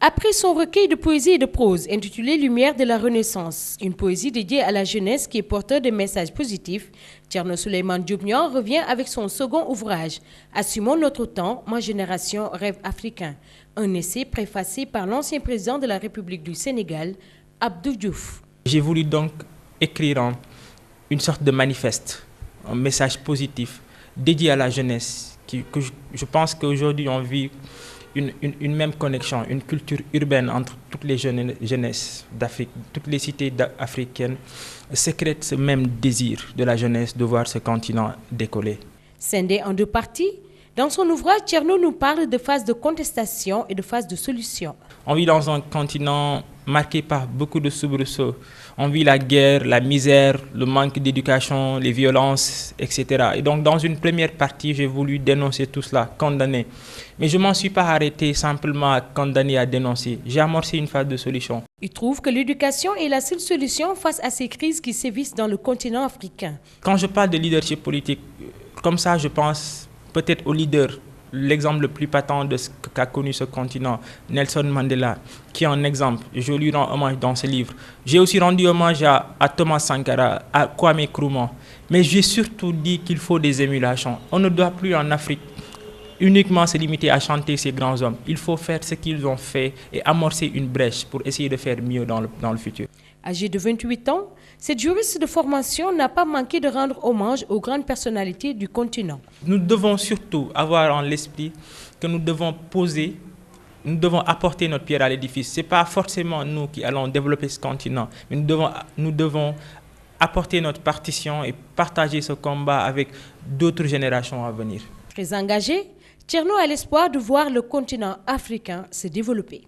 Après son recueil de poésie et de prose intitulé Lumière de la Renaissance, une poésie dédiée à la jeunesse qui est porteur de messages positifs, Thierno Souleymane Diop Niang revient avec son second ouvrage, Assumons notre temps, ma génération rêve africain, un essai préfacé par l'ancien président de la République du Sénégal, Abdou Diouf. J'ai voulu donc écrire une sorte de manifeste, un message positif dédié à la jeunesse, que je pense qu'aujourd'hui on vit une même connexion, une culture urbaine entre toutes les jeunesses d'Afrique, toutes les cités africaines sécrètent ce même désir de la jeunesse de voir ce continent décoller. Scindé en deux parties, dans son ouvrage, Thierno nous parle de phases de contestation et de phases de solution. On vit dans un continent marqué par beaucoup de soubresauts. On vit la guerre, la misère, le manque d'éducation, les violences, etc. Et donc dans une première partie, j'ai voulu dénoncer tout cela, condamner. Mais je ne m'en suis pas arrêté simplement à condamner, à dénoncer. J'ai amorcé une phase de solution. Il trouve que l'éducation est la seule solution face à ces crises qui sévissent dans le continent africain. Quand je parle de leadership politique, comme ça je pense peut-être aux leaders. L'exemple le plus patent de ce qu'a connu ce continent, Nelson Mandela, qui est un exemple. Je lui rends hommage dans ce livre. J'ai aussi rendu hommage à Thomas Sankara, à Kwame Nkrumah. Mais j'ai surtout dit qu'il faut des émulations. On ne doit plus en Afrique uniquement se limiter à chanter ces grands hommes. Il faut faire ce qu'ils ont fait et amorcer une brèche pour essayer de faire mieux dans le futur. Âgé de 28 ans, cette juriste de formation n'a pas manqué de rendre hommage aux grandes personnalités du continent. Nous devons surtout avoir en l'esprit que nous devons poser, nous devons apporter notre pierre à l'édifice. Ce n'est pas forcément nous qui allons développer ce continent, mais nous devons apporter notre partition et partager ce combat avec d'autres générations à venir. Très engagé, Thierno a l'espoir de voir le continent africain se développer.